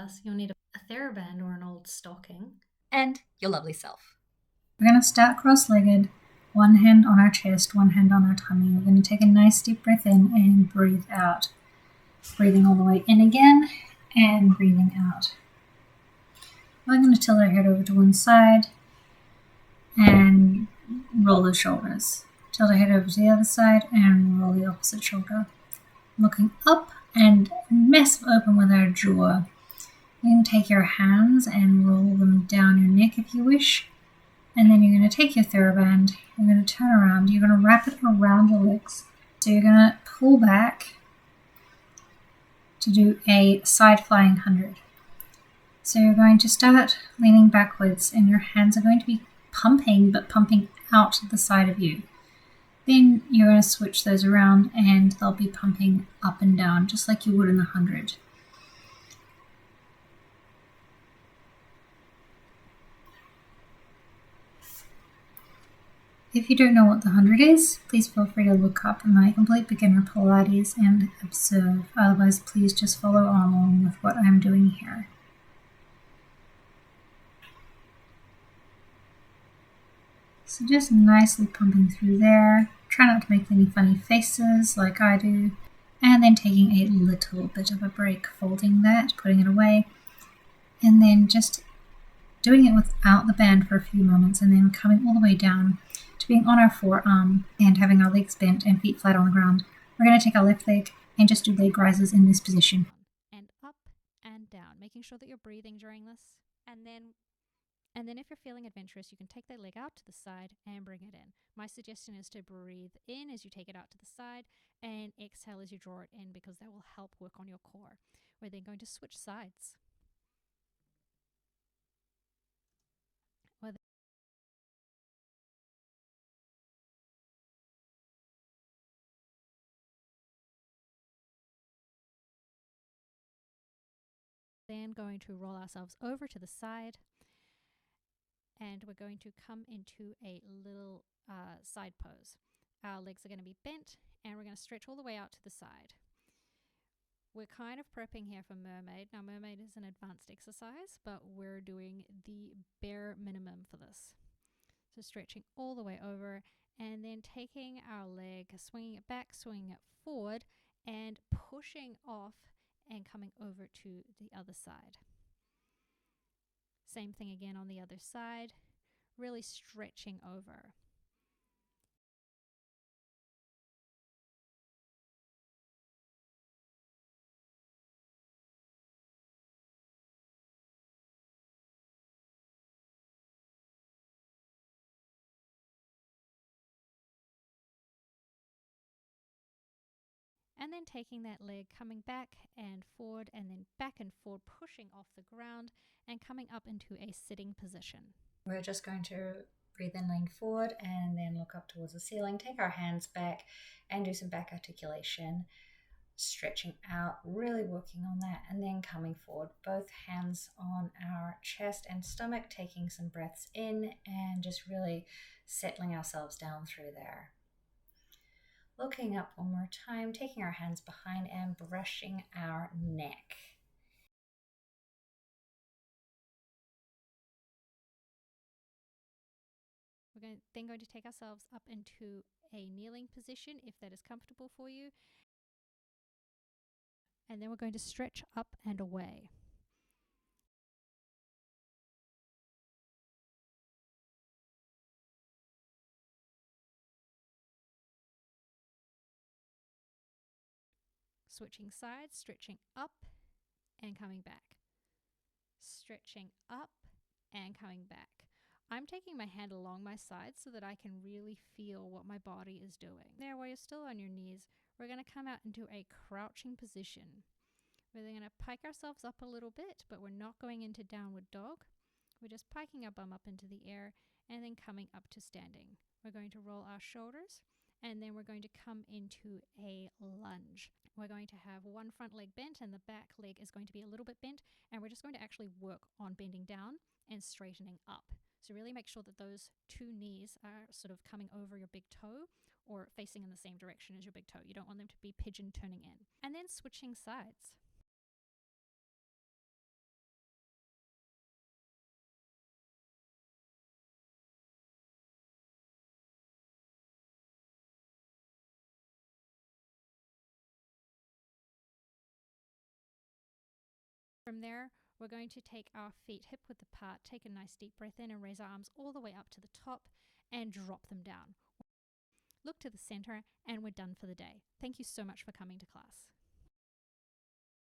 class, you'll need a TheraBand or an old stocking. And your lovely self. We're going to start cross-legged, one hand on our chest, one hand on our tummy. We're going to take a nice deep breath in and breathe out. Breathing all the way in again and breathing out. We're going to tilt our head over to one side and roll the shoulders. Tilt our head over to the other side and roll the opposite shoulder. Looking up and massive open with our jaw. You can take your hands and roll them down your neck if you wish. And then you're going to take your TheraBand, you're going to turn around, you're going to wrap it around your legs. So you're going to pull back to do a side flying 100. So you're going to start leaning backwards and your hands are going to be pumping, but pumping out the side of you. Then you're going to switch those around and they'll be pumping up and down just like you would in the 100. If you don't know what the 100 is, please feel free to look up my complete beginner Pilates and observe. Otherwise, please just follow along with what I'm doing here. So just nicely pumping through there. Try not to make any funny faces like I do. And then taking a little bit of a break, folding that, putting it away. And then just doing it without the band for a few moments and then coming all the way down to being on our forearm and having our legs bent and feet flat on the ground. We're going to take our left leg and just do leg rises in this position. And up and down, making sure that you're breathing during this. And then if you're feeling adventurous, you can take that leg out to the side and bring it in. My suggestion is to breathe in as you take it out to the side and exhale as you draw it in, because that will help work on your core. We're then going to switch sides. Then going to roll ourselves over to the side, and we're going to come into a little side pose. Our legs are going to be bent and we're going to stretch all the way out to the side. We're kind of prepping here for mermaid. Now mermaid is an advanced exercise, but we're doing the bare minimum for this. So stretching all the way over and then taking our leg, swinging it back, swinging it forward and pushing off and coming over to the other side. Same thing again on the other side, really stretching over. And then taking that leg, coming back and forward and then back and forward, pushing off the ground and coming up into a sitting position. We're just going to breathe in, lean forward, and then look up towards the ceiling. Take our hands back and do some back articulation, stretching out, really working on that, and then coming forward, both hands on our chest and stomach, taking some breaths in and just really settling ourselves down through there. Looking up one more time, taking our hands behind and brushing our neck. We're then going to take ourselves up into a kneeling position if that is comfortable for you. And then we're going to stretch up and away. Switching sides, stretching up and coming back. Stretching up and coming back. I'm taking my hand along my side so that I can really feel what my body is doing. There, while you're still on your knees, we're going to come out into a crouching position. We're then going to pike ourselves up a little bit, but we're not going into downward dog. We're just piking our bum up into the air and then coming up to standing. We're going to roll our shoulders and then we're going to come into a lunge. We're going to have one front leg bent and the back leg is going to be a little bit bent, and we're just going to actually work on bending down and straightening up. So really make sure that those two knees are sort of coming over your big toe or facing in the same direction as your big toe. You don't want them to be pigeon turning in. And then switching sides. From there, we're going to take our feet hip width apart, take a nice deep breath in and raise our arms all the way up to the top and drop them down. Look to the center and we're done for the day. Thank you so much for coming to class.